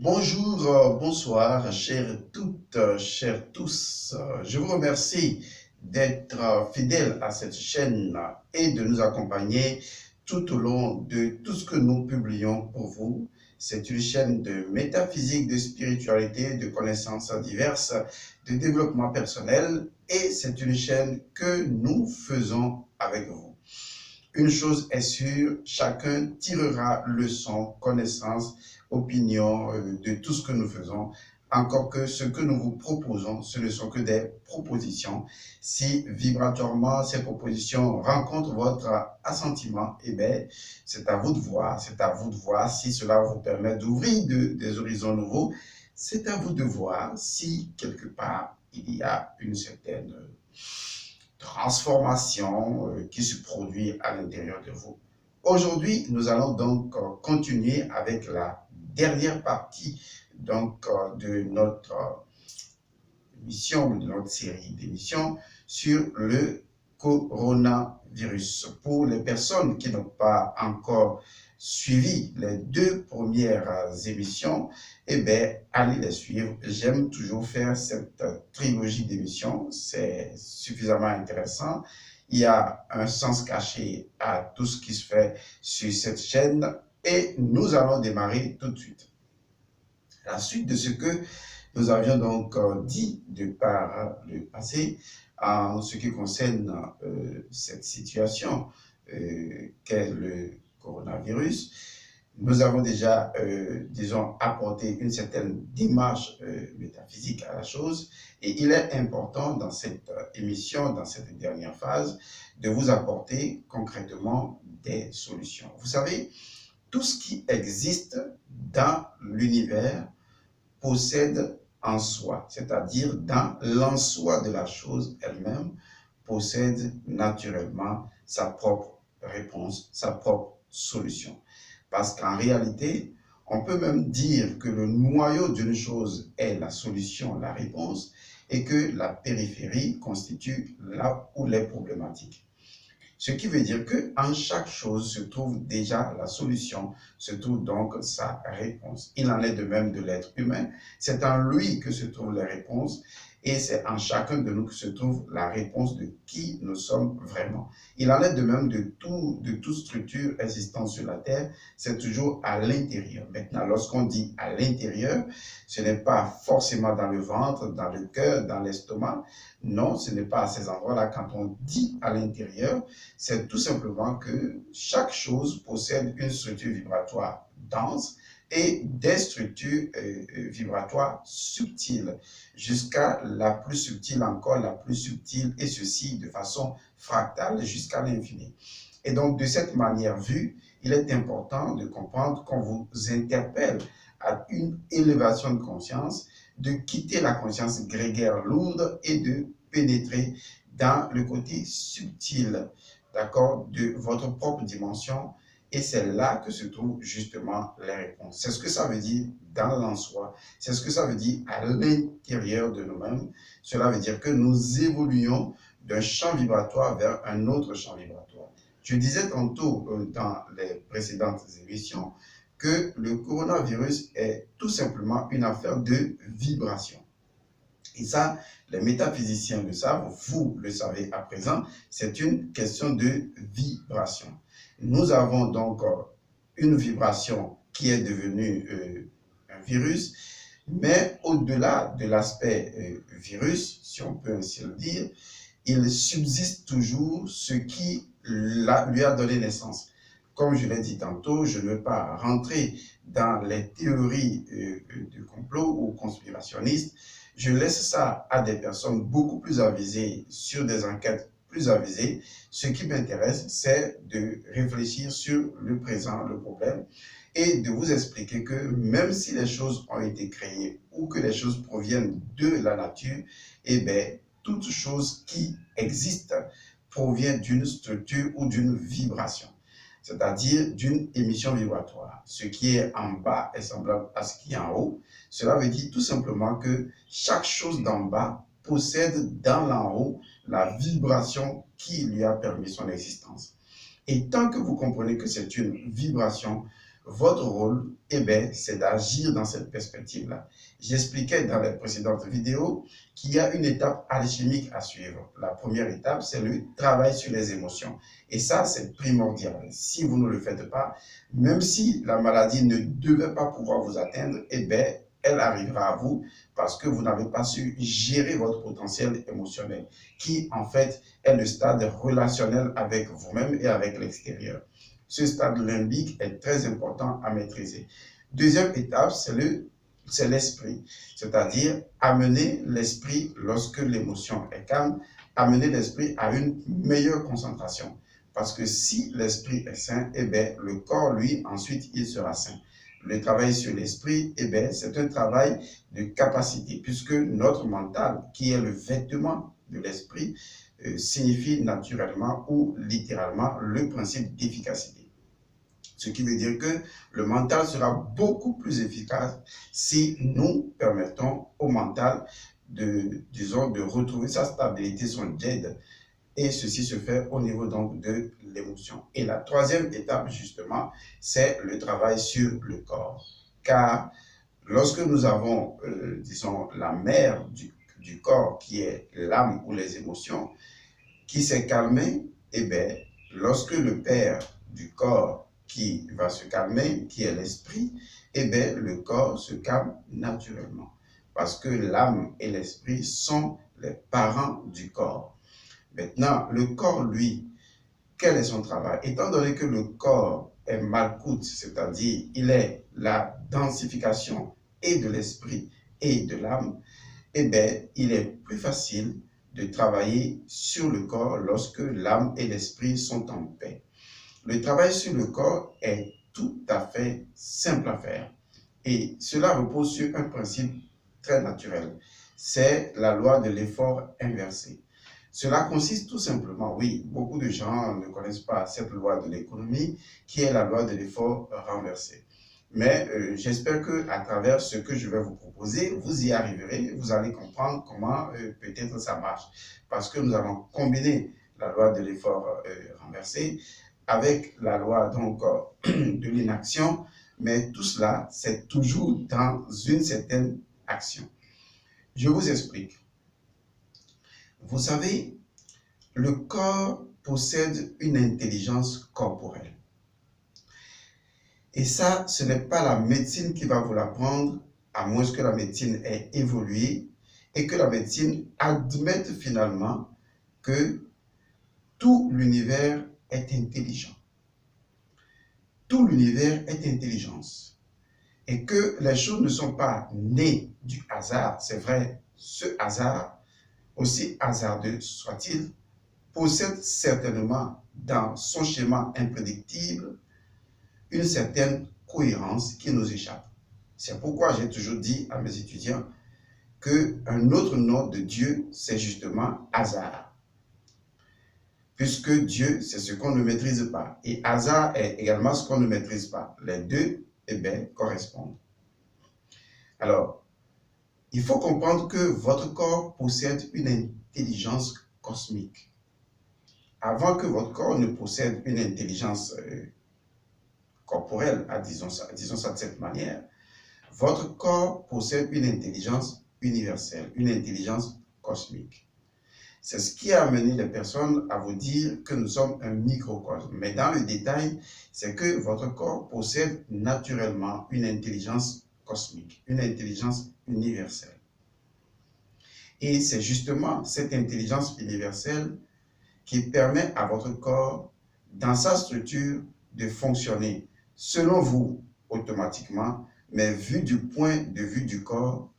Bonjour, bonsoir, chères toutes, chers tous. Je vous remercie d'être fidèles à cette chaîne et de nous accompagner tout au long de tout ce que nous publions pour vous. C'est une chaîne de métaphysique, de spiritualité, de connaissances diverses, de développement personnel et c'est une chaîne que nous faisons avec vous. Une chose est sûre, chacun tirera leçon, connaissance, opinion de tout ce que nous faisons. Encore que ce que nous vous proposons, ce ne sont que des propositions. Si vibratoirement ces propositions rencontrent votre assentiment, eh bien, c'est à vous de voir. C'est à vous de voir si cela vous permet d'ouvrir des horizons nouveaux. C'est à vous de voir si quelque part il y a une certaine transformation qui se produit à l'intérieur de vous. Aujourd'hui, nous allons donc continuer avec la dernière partie de notre émission, de notre série d'émissions sur le coronavirus. Pour les personnes qui n'ont pas encore suivi les deux premières émissions, eh bien, allez les suivre. J'aime toujours faire cette trilogie d'émissions. C'est suffisamment intéressant. Il y a un sens caché à tout ce qui se fait sur cette chaîne et nous allons démarrer tout de suite. La suite de ce que nous avions donc dit de par le passé en ce qui concerne cette situation qu'est le coronavirus. Nous avons déjà, disons, apporté une certaine démarche métaphysique à la chose et il est important dans cette émission, dans cette dernière phase, de vous apporter concrètement des solutions. Vous savez, tout ce qui existe dans l'univers possède en soi, c'est-à-dire dans l'en-soi de la chose elle-même, possède naturellement sa propre réponse, sa propre solution. Parce qu'en réalité, on peut même dire que le noyau d'une chose est la solution, la réponse, et que la périphérie constitue là où les problématiques. Ce qui veut dire qu'en chaque chose se trouve déjà la solution, se trouve donc sa réponse. Il en est de même de l'être humain. C'est en lui que se trouvent les réponses et c'est en chacun de nous que se trouve la réponse de qui nous sommes vraiment. Il en est de même de toute structure existante sur la Terre, c'est toujours à l'intérieur. Maintenant, lorsqu'on dit à l'intérieur, ce n'est pas forcément dans le ventre, dans le cœur, dans l'estomac. Non, ce n'est pas à ces endroits-là. Quand on dit à l'intérieur, c'est tout simplement que chaque chose possède une structure vibratoire dense et des structures vibratoires subtiles, jusqu'à la plus subtile encore, la plus subtile, et ceci de façon fractale jusqu'à l'infini. Et donc, de cette manière vue, il est important de comprendre qu'on vous interpelle à une élévation de conscience, de quitter la conscience grégaire lourde et de pénétrer dans le côté subtil, d'accord, de votre propre dimension. Et c'est là que se trouvent justement les réponses. C'est ce que ça veut dire dans l'en-soi. C'est ce que ça veut dire à l'intérieur de nous-mêmes. Cela veut dire que nous évoluons d'un champ vibratoire vers un autre champ vibratoire. Je disais tantôt dans les précédentes émissions que le coronavirus est tout simplement une affaire de vibration. Et ça, les métaphysiciens le savent, vous le savez à présent, c'est une question de vibration. Nous avons donc une vibration qui est devenue un virus, mais au-delà de l'aspect virus, si on peut ainsi le dire, il subsiste toujours ce qui lui a donné naissance. Comme je l'ai dit tantôt, je ne veux pas rentrer dans les théories du complot ou conspirationnistes. Je laisse ça à des personnes beaucoup plus avisées, sur des enquêtes plus avisées. Ce qui m'intéresse, c'est de réfléchir sur le présent, le problème, et de vous expliquer que même si les choses ont été créées ou que les choses proviennent de la nature, eh bien, toute chose qui existe provient d'une structure ou d'une vibration, c'est-à-dire d'une émission vibratoire. Ce qui est en bas est semblable à ce qui est en haut. Cela veut dire tout simplement que chaque chose d'en bas possède dans l'en haut la vibration qui lui a permis son existence. Et tant que vous comprenez que c'est une vibration, Votre rôle, c'est d'agir dans cette perspective-là. J'expliquais dans les précédentes vidéos qu'il y a une étape alchimique à suivre. La première étape, c'est le travail sur les émotions. Et ça, c'est primordial. Si vous ne le faites pas, même si la maladie ne devait pas pouvoir vous atteindre, elle arrivera à vous parce que vous n'avez pas su gérer votre potentiel émotionnel, qui en fait est le stade relationnel avec vous-même et avec l'extérieur. Ce stade limbique est très important à maîtriser. Deuxième étape, c'est l'esprit, c'est-à-dire amener l'esprit lorsque l'émotion est calme, amener l'esprit à une meilleure concentration. Parce que si l'esprit est sain, le corps, lui, ensuite, il sera sain. Le travail sur l'esprit, c'est un travail de capacité, puisque notre mental, qui est le vêtement de l'esprit, signifie naturellement ou littéralement le principe d'efficacité. Ce qui veut dire que le mental sera beaucoup plus efficace si nous permettons au mental de retrouver sa stabilité, son jet. Et ceci se fait au niveau donc de l'émotion. Et la troisième étape, justement, c'est le travail sur le corps. Car lorsque nous avons, disons, la mère du corps, qui est l'âme ou les émotions, qui s'est calmée, lorsque le père du corps qui va se calmer, qui est l'esprit, le corps se calme naturellement. Parce que l'âme et l'esprit sont les parents du corps. Maintenant, le corps, lui, quel est son travail? Étant donné que le corps est malkout, c'est-à-dire il est la densification et de l'esprit et de l'âme, il est plus facile de travailler sur le corps lorsque l'âme et l'esprit sont en paix. Le travail sur le corps est tout à fait simple à faire et cela repose sur un principe très naturel. C'est la loi de l'effort inversé. Cela consiste tout simplement, oui, beaucoup de gens ne connaissent pas cette loi de l'économie qui est la loi de l'effort renversé. Mais j'espère qu'à travers ce que je vais vous proposer, vous y arriverez, vous allez comprendre comment peut-être ça marche. Parce que nous allons combiner la loi de l'effort renversé avec la loi donc de l'inaction, mais tout cela, c'est toujours dans une certaine action. Je vous explique. Vous savez, le corps possède une intelligence corporelle. Et ça, ce n'est pas la médecine qui va vous l'apprendre, à moins que la médecine ait évolué et que la médecine admette finalement que tout l'univers est intelligent. Tout l'univers est intelligence. Et que les choses ne sont pas nées du hasard. C'est vrai, ce hasard, aussi hasardeux soit-il, possède certainement dans son schéma imprédictible une certaine cohérence qui nous échappe. C'est pourquoi j'ai toujours dit à mes étudiants qu'un autre nom de Dieu, c'est justement hasard. Puisque Dieu, c'est ce qu'on ne maîtrise pas. Et hasard est également ce qu'on ne maîtrise pas. Les deux, correspondent. Alors, il faut comprendre que votre corps possède une intelligence cosmique. Avant que votre corps ne possède une intelligence corporelle, disons ça de cette manière, votre corps possède une intelligence universelle, une intelligence cosmique. C'est ce qui a amené les personnes à vous dire que nous sommes un microcosme. Mais dans le détail, c'est que votre corps possède naturellement une intelligence cosmique, une intelligence universelle. Et c'est justement cette intelligence universelle qui permet à votre corps, dans sa structure, de fonctionner selon vous automatiquement, mais vu du point de vue du corps,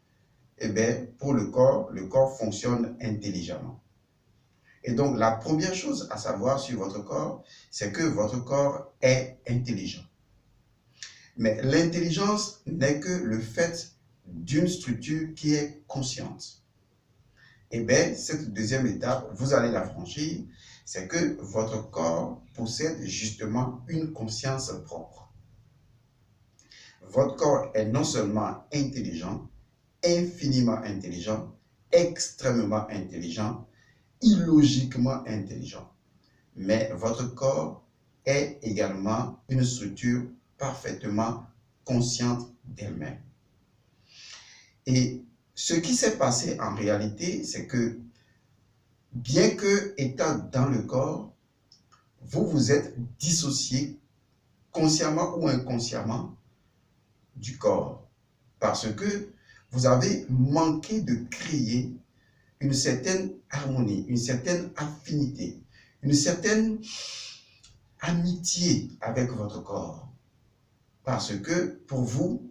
pour le corps fonctionne intelligemment. Et donc, la première chose à savoir sur votre corps, c'est que votre corps est intelligent. Mais l'intelligence n'est que le fait d'une structure qui est consciente. Cette deuxième étape, vous allez la franchir, c'est que votre corps possède justement une conscience propre. Votre corps est non seulement intelligent, infiniment intelligent, extrêmement intelligent, illogiquement intelligent. Mais votre corps est également une structure parfaitement consciente d'elle-même. Et ce qui s'est passé en réalité, c'est que bien que étant dans le corps, vous vous êtes dissocié consciemment ou inconsciemment du corps parce que vous avez manqué de créer une certaine harmonie, une certaine affinité, une certaine amitié avec votre corps. Parce que pour vous,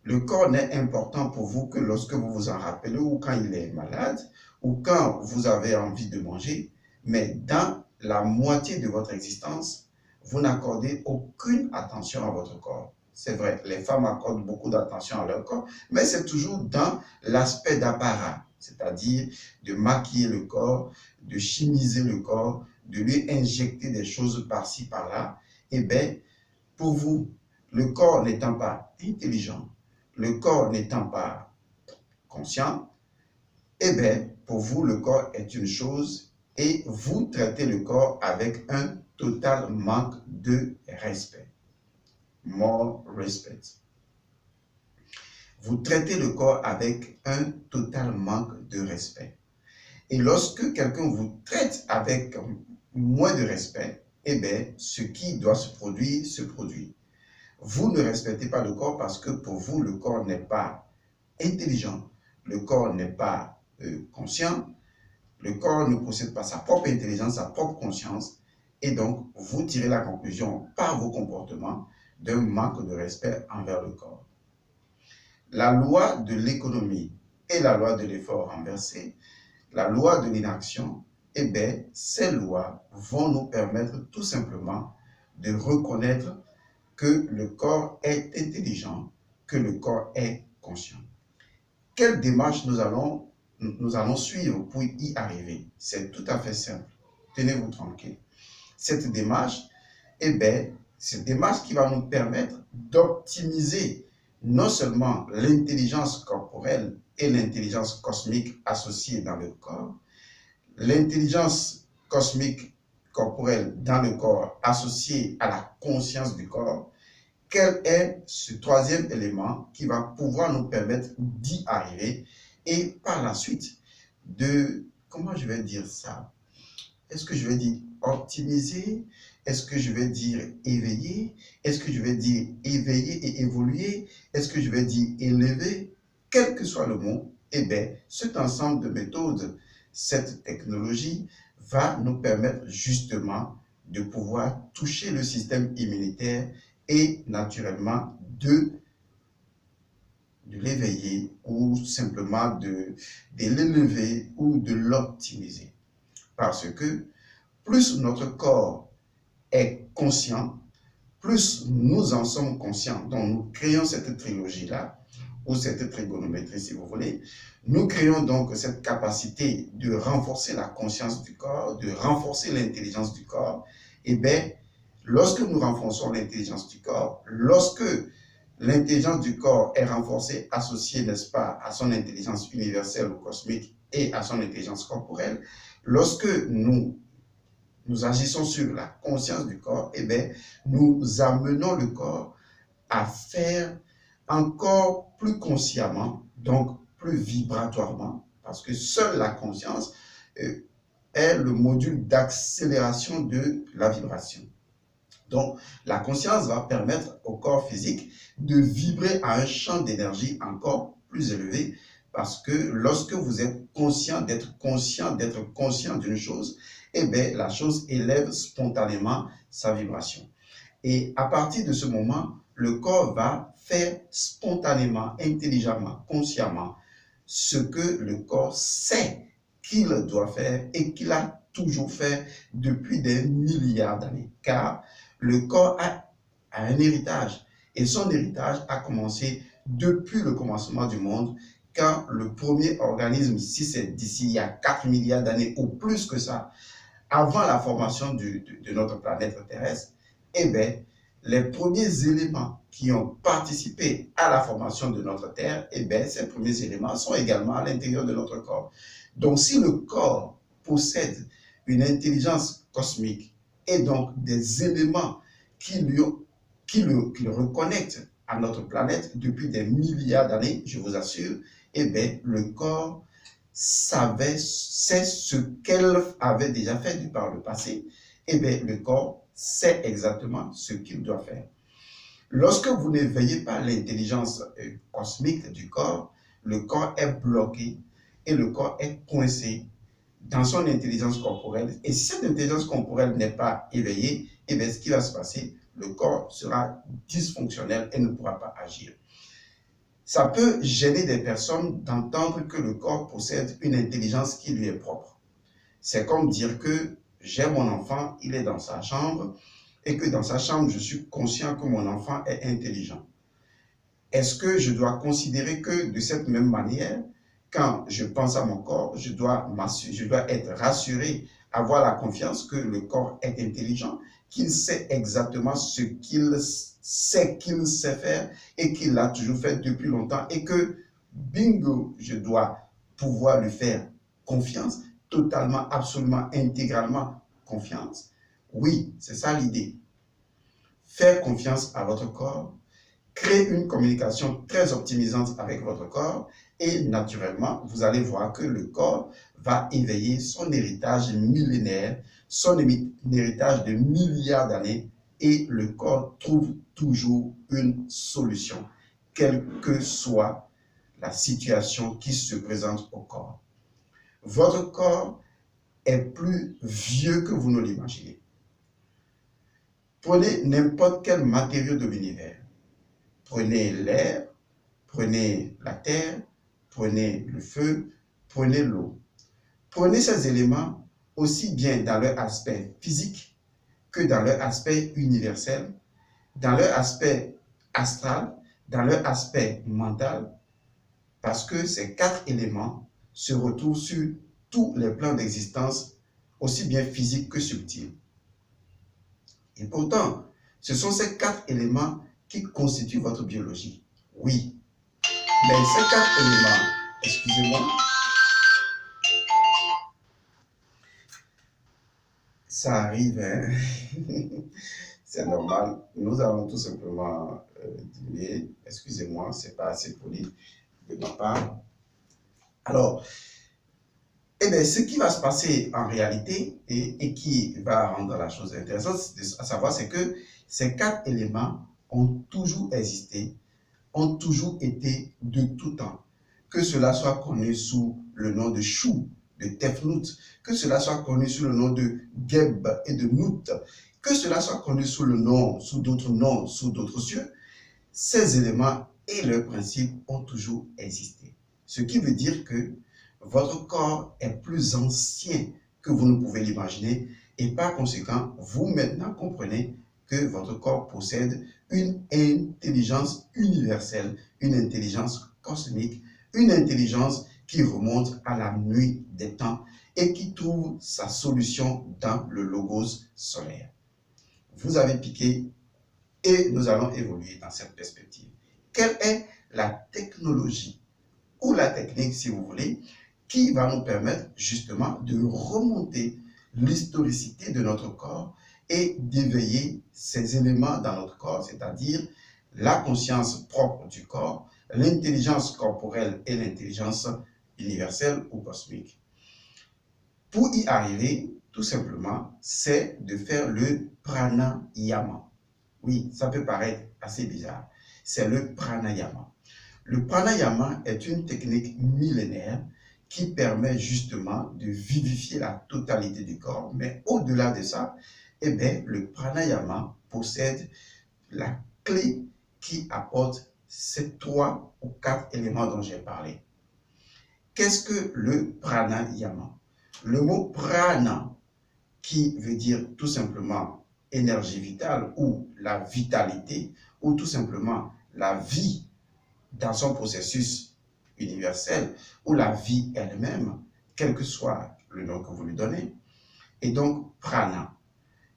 le corps n'est important pour vous que lorsque vous vous en rappelez ou quand il est malade ou quand vous avez envie de manger, mais dans la moitié de votre existence, vous n'accordez aucune attention à votre corps. C'est vrai, les femmes accordent beaucoup d'attention à leur corps, mais c'est toujours dans l'aspect d'apparat, c'est-à-dire de maquiller le corps, de chimiser le corps, de lui injecter des choses par-ci, par-là. Eh bien, pour vous, le corps n'étant pas intelligent, le corps n'étant pas conscient, eh bien, pour vous, le corps est une chose et vous traitez le corps avec un total manque de respect. More respect. Vous traitez le corps avec un total manque de respect. Et lorsque quelqu'un vous traite avec moins de respect, eh bien, ce qui doit se produire, se produit. Vous ne respectez pas le corps parce que pour vous, le corps n'est pas intelligent, le corps n'est pas conscient, le corps ne possède pas sa propre intelligence, sa propre conscience, et donc vous tirez la conclusion par vos comportements d'un manque de respect envers le corps. La loi de l'économie et la loi de l'effort renversé, la loi de l'inaction, eh bien, ces lois vont nous permettre tout simplement de reconnaître que le corps est intelligent, que le corps est conscient. Quelle démarche nous allons suivre pour y arriver? C'est tout à fait simple. Tenez-vous tranquille. Cette démarche, eh bien, cette démarche qui va nous permettre d'optimiser non seulement l'intelligence corporelle et l'intelligence cosmique associées dans le corps, l'intelligence cosmique corporelle dans le corps associée à la conscience du corps. Quel est ce troisième élément qui va pouvoir nous permettre d'y arriver et par la suite de, comment je vais dire ça? Est-ce que je vais dire optimiser? Est-ce que je vais dire éveiller? Est-ce que je vais dire éveiller et évoluer? Est-ce que je vais dire élever? Quel que soit le mot, eh bien, cet ensemble de méthodes, cette technologie va nous permettre justement de pouvoir toucher le système immunitaire et naturellement de l'éveiller ou simplement de l'élever ou de l'optimiser. Parce que plus notre corps est conscient, plus nous en sommes conscients. Donc nous créons cette trilogie-là, ou cette trigonométrie si vous voulez. Nous créons donc cette capacité de renforcer la conscience du corps, de renforcer l'intelligence du corps. Et bien, lorsque nous renforçons l'intelligence du corps, lorsque l'intelligence du corps est renforcée, associée, n'est-ce pas, à son intelligence universelle ou cosmique et à son intelligence corporelle, lorsque nous agissons sur la conscience du corps, eh bien, nous amenons le corps à faire encore plus consciemment, donc plus vibratoirement, parce que seule la conscience est le module d'accélération de la vibration. Donc, la conscience va permettre au corps physique de vibrer à un champ d'énergie encore plus élevé, parce que lorsque vous êtes conscient d'être conscient d'une chose, eh bien, la chose élève spontanément sa vibration. Et à partir de ce moment, le corps va faire spontanément, intelligemment, consciemment ce que le corps sait qu'il doit faire et qu'il a toujours fait depuis des milliards d'années. Car le corps a un héritage et son héritage a commencé depuis le commencement du monde, quand le premier organisme, si c'est d'ici il y a 4 milliards d'années ou plus que ça, avant la formation de notre planète terrestre, eh bien, les premiers éléments qui ont participé à la formation de notre Terre, eh bien, ces premiers éléments sont également à l'intérieur de notre corps. Donc, si le corps possède une intelligence cosmique et donc des éléments qui qui le reconnecte à notre planète depuis des milliards d'années, je vous assure, eh bien, le corps sait ce qu'elle avait déjà fait par le passé, eh bien, le corps sait exactement ce qu'il doit faire. Lorsque vous n'éveillez pas l'intelligence cosmique du corps, le corps est bloqué et le corps est coincé dans son intelligence corporelle. Et si cette intelligence corporelle n'est pas éveillée, eh bien, ce qui va se passer, le corps sera dysfonctionnel et ne pourra pas agir. Ça peut gêner des personnes d'entendre que le corps possède une intelligence qui lui est propre. C'est comme dire que j'ai mon enfant, il est dans sa chambre, et que dans sa chambre, je suis conscient que mon enfant est intelligent. Est-ce que je dois considérer que de cette même manière, quand je pense à mon corps, je dois être rassuré, avoir la confiance que le corps est intelligent, qu'il sait exactement ce qu'il sait faire et qu'il l'a toujours fait depuis longtemps et que, bingo, je dois pouvoir lui faire confiance, totalement, absolument, intégralement confiance. Oui, c'est ça l'idée. Faire confiance à votre corps, créer une communication très optimisante avec votre corps et naturellement, vous allez voir que le corps va éveiller son héritage millénaire, son héritage de milliards d'années et le corps trouve toujours une solution, quelle que soit la situation qui se présente au corps. Votre corps est plus vieux que vous ne l'imaginez. Prenez n'importe quel matériau de l'univers. Prenez l'air, prenez la terre, prenez le feu, prenez l'eau. Prenez ces éléments aussi bien dans leur aspect physique que dans leur aspect universel, dans leur aspect astral, dans leur aspect mental, parce que ces 4 éléments se retrouvent sur tous les plans d'existence, aussi bien physiques que subtils. Et pourtant, ce sont ces 4 éléments qui constituent votre biologie. Oui. Mais ces 4 éléments, excusez-moi, ça arrive, hein? C'est normal. Nous allons tout simplement dîner. Excusez-moi, c'est pas assez poli de ma part. Alors, eh bien, ce qui va se passer en réalité et qui va rendre la chose intéressante, à savoir, c'est que ces 4 éléments ont toujours existé, ont toujours été de tout temps. Que cela soit connu sous le nom de Chou, de Tefnut, que cela soit connu sous le nom de Geb et de Nout, que cela soit connu sous d'autres noms, sous d'autres cieux, ces éléments et leurs principes ont toujours existé. Ce qui veut dire que votre corps est plus ancien que vous ne pouvez l'imaginer et par conséquent, vous maintenant comprenez que votre corps possède une intelligence universelle, une intelligence cosmique, une intelligence qui remonte à la nuit des temps et qui trouve sa solution dans le logos solaire. Vous avez piqué et nous allons évoluer dans cette perspective. Quelle est la technologie ou la technique, si vous voulez, qui va nous permettre justement de remonter l'historicité de notre corps et d'éveiller ces éléments dans notre corps, c'est-à-dire la conscience propre du corps, l'intelligence corporelle et l'intelligence universelle ou cosmique. Pour y arriver, tout simplement, c'est de faire le pranayama. Oui, ça peut paraître assez bizarre. C'est le pranayama. Le pranayama est une technique millénaire qui permet justement de vivifier la totalité du corps. Mais au-delà de ça, eh bien, le pranayama possède la clé qui apporte ces 3 ou 4 éléments dont j'ai parlé. Qu'est-ce que le pranayama? Le mot prana, qui veut dire tout simplement énergie vitale ou la vitalité, ou tout simplement la vie dans son processus universel, ou la vie elle-même, quel que soit le nom que vous lui donnez, et donc prana.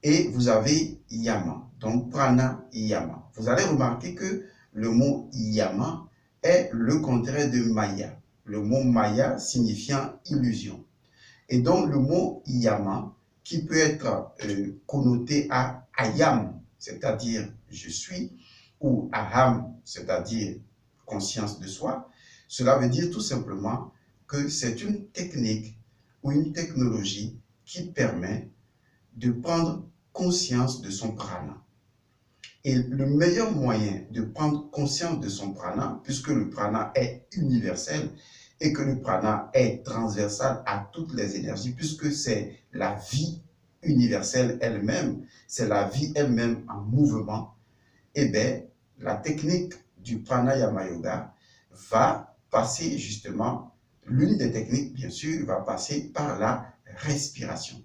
Et vous avez yama, donc prana yama. Vous allez remarquer que le mot yama est le contraire de maya. Le mot maya signifiant illusion. Et donc le mot yama, qui peut être connoté à ayam, c'est-à-dire je suis, ou aham, c'est-à-dire conscience de soi, cela veut dire tout simplement que c'est une technique ou une technologie qui permet de prendre conscience de son prana. Et le meilleur moyen de prendre conscience de son prana, puisque le prana est universel et que le prana est transversal à toutes les énergies, puisque c'est la vie universelle elle-même, c'est la vie elle-même en mouvement, eh bien, la technique du pranayama yoga va passer justement, l'une des techniques, bien sûr, va passer par la respiration.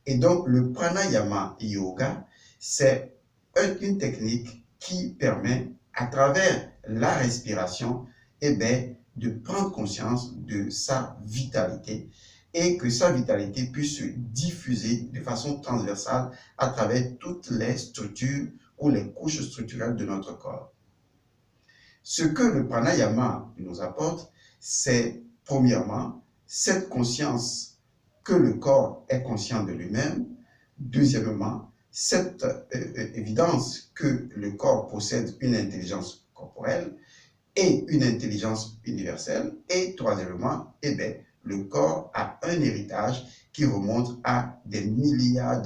Et donc, le pranayama yoga, c'est une technique qui permet, à travers la respiration, eh bien, de prendre conscience de sa vitalité et que sa vitalité puisse se diffuser de façon transversale à travers toutes les structures ou les couches structurelles de notre corps. Ce que le pranayama nous apporte, c'est premièrement cette conscience que le corps est conscient de lui-même. Deuxièmement, cette évidence que le corps possède une intelligence corporelle et une intelligence universelle. Et troisièmement, eh bien, le corps a un héritage qui remonte à des milliards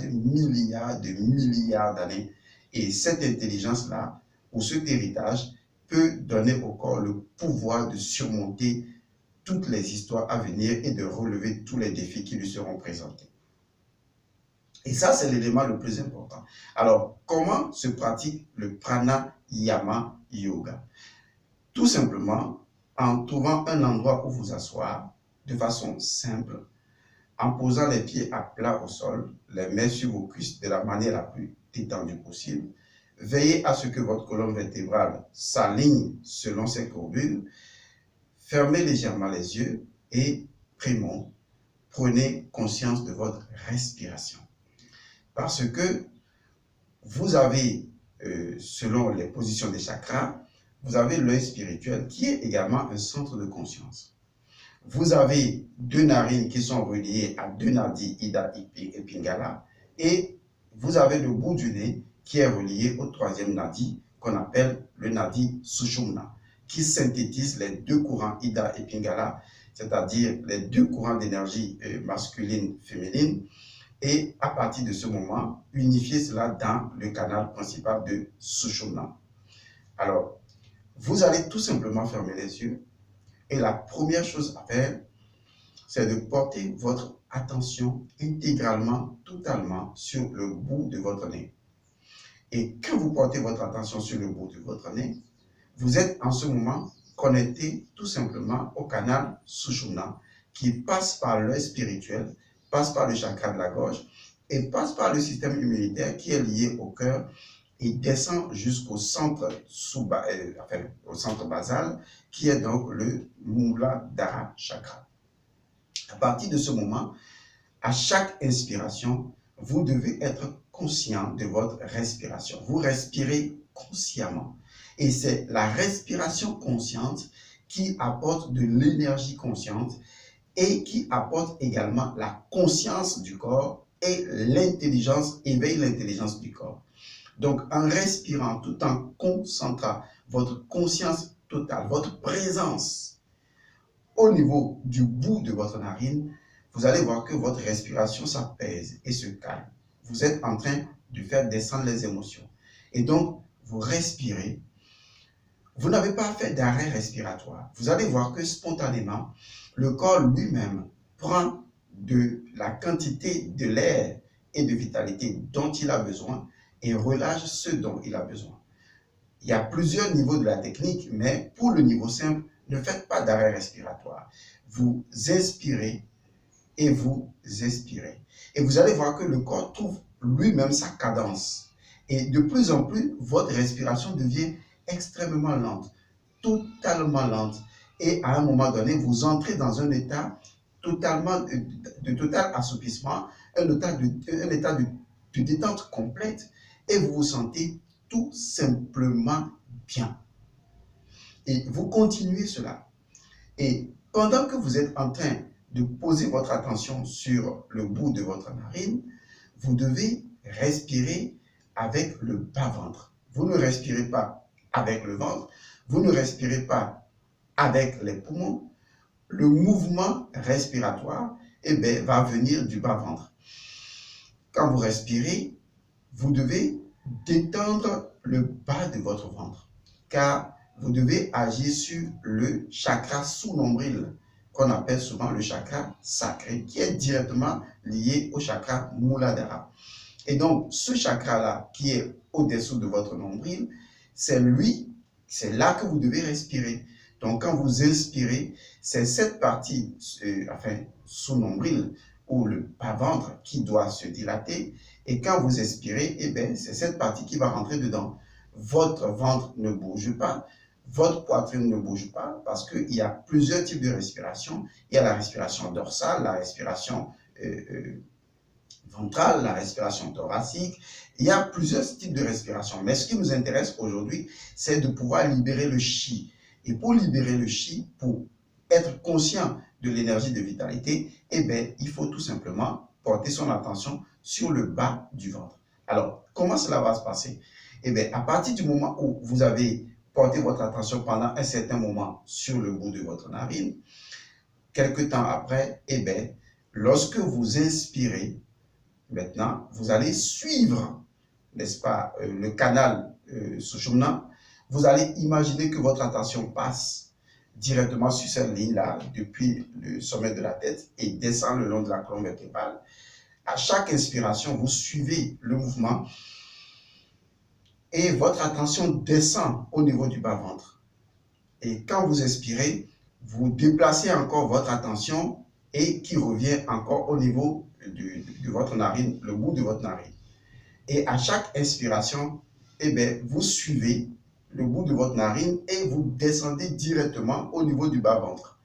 d'années. Et cette intelligence-là, ou cet héritage, peut donner au corps le pouvoir de surmonter toutes les histoires à venir et de relever tous les défis qui lui seront présentés. Et ça, c'est l'élément le plus important. Alors, comment se pratique le pranayama yoga? Tout simplement en trouvant un endroit où vous asseoir de façon simple, en posant les pieds à plat au sol, les mains sur vos cuisses de la manière la plus détendue possible. Veillez à ce que votre colonne vertébrale s'aligne selon ses courbures. Fermez légèrement les yeux et prenez conscience de votre respiration. Parce que vous avez, selon les positions des chakras, vous avez l'œil spirituel qui est également un centre de conscience. Vous avez deux narines qui sont reliées à deux nadis, Ida et Pingala, et vous avez le bout du nez qui est relié au troisième nadi qu'on appelle le nadi Sushumna, qui synthétise les deux courants Ida et Pingala, c'est-à-dire les deux courants d'énergie masculine, féminine, et à partir de ce moment, unifier cela dans le canal principal de Sushumna. Alors, vous allez tout simplement fermer les yeux et la première chose à faire, c'est de porter votre attention intégralement, totalement sur le bout de votre nez. Et quand vous portez votre attention sur le bout de votre nez, vous êtes en ce moment connecté tout simplement au canal Sushumna qui passe par l'œil spirituel, passe par le chakra de la gorge et passe par le système immunitaire qui est lié au cœur et descend jusqu'au centre, au centre basal qui est donc le Muladhara Chakra. À partir de ce moment, à chaque inspiration, vous devez être conscient de votre respiration. Vous respirez consciemment. Et c'est la respiration consciente qui apporte de l'énergie consciente et qui apporte également la conscience du corps et l'intelligence, éveille l'intelligence du corps. Donc, en respirant tout en concentrant votre conscience totale, votre présence au niveau du bout de votre narine, vous allez voir que votre respiration s'apaise et se calme. Vous êtes en train de faire descendre les émotions. Et donc, vous respirez. Vous n'avez pas fait d'arrêt respiratoire. Vous allez voir que spontanément, le corps lui-même prend de la quantité de l'air et de vitalité dont il a besoin et relâche ce dont il a besoin. Il y a plusieurs niveaux de la technique, mais pour le niveau simple, ne faites pas d'arrêt respiratoire. Vous inspirez et vous expirez. Et vous allez voir que le corps trouve lui-même sa cadence. Et de plus en plus, votre respiration devient extrêmement lente, totalement lente. Et à un moment donné, vous entrez dans un état totalement de total assoupissement, un état de détente complète, et vous vous sentez tout simplement bien. Et vous continuez cela. Et pendant que vous êtes en train de poser votre attention sur le bout de votre narine, vous devez respirer avec le bas-ventre. vous ne respirez pas avec le ventre, vous ne respirez pas avec les poumons. Le mouvement respiratoire va venir du bas-ventre. Quand vous respirez, vous devez détendre le bas de votre ventre, car vous devez agir sur le chakra sous-nombril, qu'on appelle souvent le chakra sacré, qui est directement lié au chakra Muladhara. Et donc, ce chakra-là, qui est au-dessous de votre nombril, c'est là que vous devez respirer. Donc, quand vous inspirez, c'est cette partie, sous nombril, ou le bas-ventre qui doit se dilater. Et quand vous expirez, c'est cette partie qui va rentrer dedans. Votre ventre ne bouge pas, votre poitrine ne bouge pas, parce qu'il y a plusieurs types de respiration. Il y a la respiration dorsale, la respiration ventrale, la respiration thoracique. Il y a plusieurs types de respiration. Mais ce qui nous intéresse aujourd'hui, c'est de pouvoir libérer le chi. Et pour libérer le chi, pour être conscient de l'énergie de vitalité, il faut tout simplement porter son attention sur le bas du ventre. Alors, comment cela va se passer? À partir du moment où vous avez porté votre attention pendant un certain moment sur le bout de votre narine, quelque temps après, lorsque vous inspirez, maintenant, vous allez suivre, n'est-ce pas, le canal Sushumna. Vous allez imaginer que votre attention passe directement sur cette ligne-là, depuis le sommet de la tête et descend le long de la colonne vertébrale. À chaque inspiration, vous suivez le mouvement et votre attention descend au niveau du bas-ventre. Et quand vous expirez, vous déplacez encore votre attention et qui revient encore au niveau de votre narine, le bout de votre narine. Et à chaque inspiration, vous suivez le bout de votre narine et vous descendez directement au niveau du bas-ventre.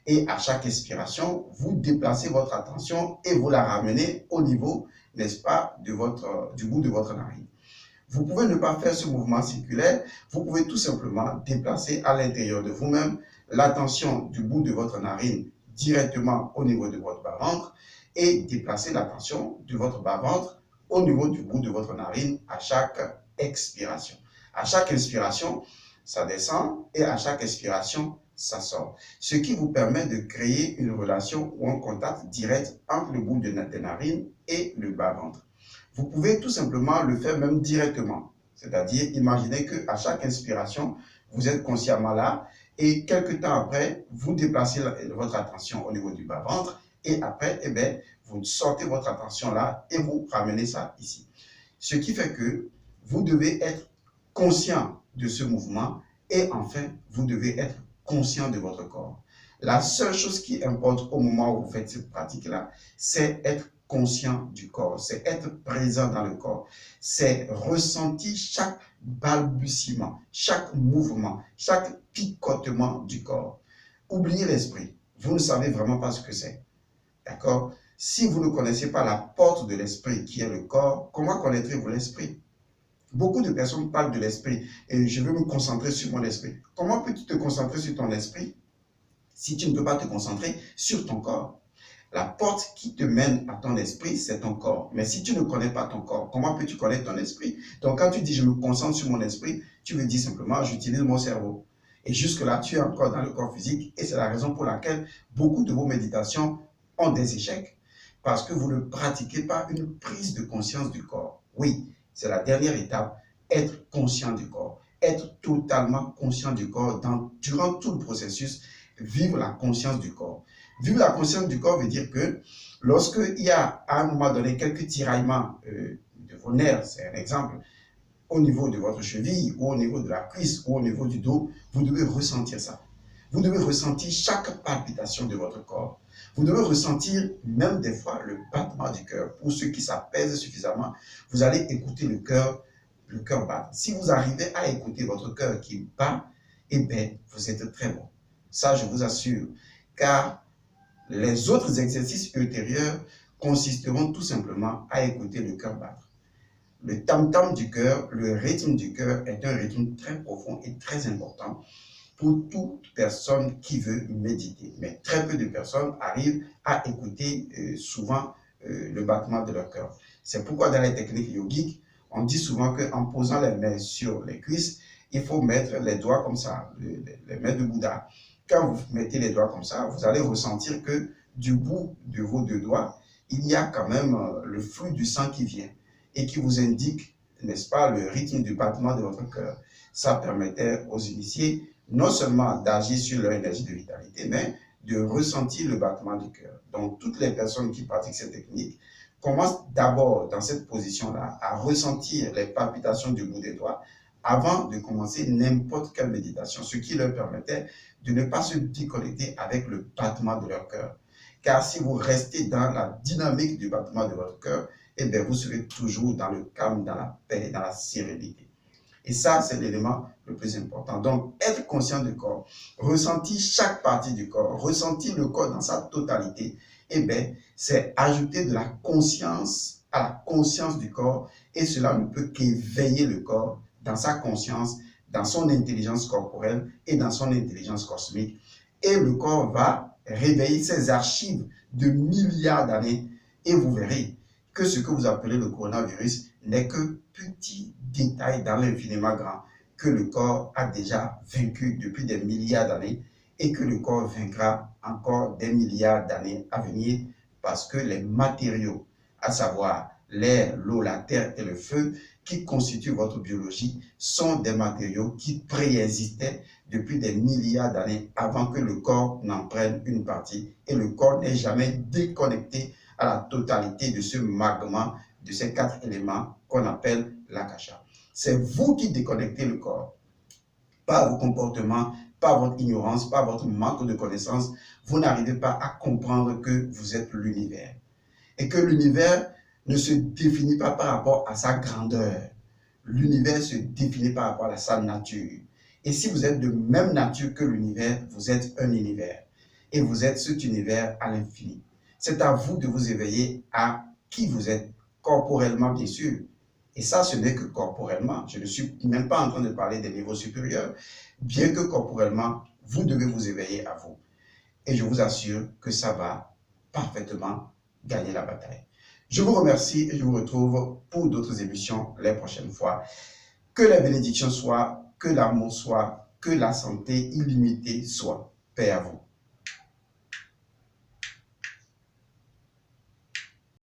Et à chaque expiration, vous déplacez votre attention et vous la ramenez au niveau, n'est-ce pas, du bout de votre narine. Vous pouvez ne pas faire ce mouvement circulaire, vous pouvez tout simplement déplacer à l'intérieur de vous-même l'attention du bout de votre narine directement au niveau de votre bas-ventre et déplacer l'attention de votre bas-ventre au niveau du bout de votre narine à chaque expiration. À chaque inspiration, ça descend et à chaque expiration, ça sort. Ce qui vous permet de créer une relation ou un contact direct entre le bout des narines et le bas-ventre. Vous pouvez tout simplement le faire même directement. C'est-à-dire, imaginez qu'à chaque inspiration, vous êtes consciemment là et quelques temps après, vous déplacez votre attention au niveau du bas-ventre et après, vous sortez votre attention là et vous ramenez ça ici. Ce qui fait que vous devez être conscient de ce mouvement et enfin, vous devez être conscient de votre corps. La seule chose qui importe au moment où vous faites cette pratique-là, c'est être conscient du corps, c'est être présent dans le corps, c'est ressentir chaque balbutiement, chaque mouvement, chaque picotement du corps. Oubliez l'esprit, vous ne savez vraiment pas ce que c'est, d'accord? Si vous ne connaissez pas la porte de l'esprit qui est le corps, comment connaîtrez-vous l'esprit? Beaucoup de personnes parlent de l'esprit et je veux me concentrer sur mon esprit. Comment peux-tu te concentrer sur ton esprit si tu ne peux pas te concentrer sur ton corps? La porte qui te mène à ton esprit, c'est ton corps. Mais si tu ne connais pas ton corps, comment peux-tu connaître ton esprit? Donc quand tu dis je me concentre sur mon esprit, tu veux dire simplement j'utilise mon cerveau. Et jusque-là, tu es encore dans le corps physique et c'est la raison pour laquelle beaucoup de vos méditations ont des échecs. Parce que vous ne pratiquez pas une prise de conscience du corps. Oui, c'est la dernière étape, être conscient du corps. Être totalement conscient du corps durant tout le processus, vivre la conscience du corps. Vivre la conscience du corps veut dire que lorsqu'il y a à un moment donné quelques tiraillements de vos nerfs, c'est un exemple, au niveau de votre cheville, ou au niveau de la cuisse, ou au niveau du dos, vous devez ressentir ça. Vous devez ressentir chaque palpitation de votre corps. Vous devez ressentir même des fois le battement du cœur. Pour ceux qui s'apaisent suffisamment, vous allez écouter le cœur battre. Si vous arrivez à écouter votre cœur qui bat, vous êtes très bon. Ça, je vous assure. Car les autres exercices ultérieurs consisteront tout simplement à écouter le cœur battre. Le tam-tam du cœur, le rythme du cœur est un rythme très profond et très important pour toute personne qui veut méditer. Mais très peu de personnes arrivent à écouter souvent le battement de leur cœur. C'est pourquoi dans les techniques yogiques, On dit souvent qu'en posant les mains sur les cuisses, il faut mettre les doigts comme ça, les mains de Bouddha. Quand vous mettez les doigts comme ça, vous allez ressentir que du bout de vos deux doigts, il y a quand même le flux du sang qui vient et qui vous indique, n'est-ce pas, le rythme du battement de votre cœur. Ça permettait aux initiés non seulement d'agir sur leur énergie de vitalité, mais de ressentir le battement du cœur. Donc, toutes les personnes qui pratiquent cette technique commencent d'abord dans cette position-là à ressentir les palpitations du bout des doigts avant de commencer n'importe quelle méditation, ce qui leur permettait de ne pas se déconnecter avec le battement de leur cœur. Car si vous restez dans la dynamique du battement de votre cœur, eh bien, vous serez toujours dans le calme, dans la paix, dans la sérénité. Et ça, c'est l'élément le plus important. Donc, être conscient du corps, ressentir chaque partie du corps, ressentir le corps dans sa totalité, eh bien, c'est ajouter de la conscience à la conscience du corps, et cela ne peut qu'éveiller le corps dans sa conscience, dans son intelligence corporelle et dans son intelligence cosmique. Et le corps va réveiller ses archives de milliards d'années, et vous verrez que ce que vous appelez le coronavirus n'est que petit détail dans l'infiniment grand que le corps a déjà vaincu depuis des milliards d'années et que le corps vaincra encore des milliards d'années à venir parce que les matériaux, à savoir l'air, l'eau, la terre et le feu, qui constituent votre biologie, sont des matériaux qui préexistaient depuis des milliards d'années avant que le corps n'en prenne une partie et le corps n'est jamais déconnecté à la totalité de ce magma, de ces 4 éléments qu'on appelle l'akasha. C'est vous qui déconnectez le corps, pas vos comportements, pas votre ignorance, pas votre manque de connaissances. Vous n'arrivez pas à comprendre que vous êtes l'univers et que l'univers ne se définit pas par rapport à sa grandeur. L'univers se définit par rapport à sa nature. Et si vous êtes de même nature que l'univers, vous êtes un univers. Et vous êtes cet univers à l'infini. C'est à vous de vous éveiller à qui vous êtes, corporellement bien sûr. Et ça, ce n'est que corporellement. Je ne suis même pas en train de parler des niveaux supérieurs. Bien que corporellement, vous devez vous éveiller à vous. Et je vous assure que ça va parfaitement gagner la bataille. Je vous remercie et je vous retrouve pour d'autres émissions les prochaines fois. Que les bénédictions soient, que l'amour soit, que la santé illimitée soit. Paix à vous.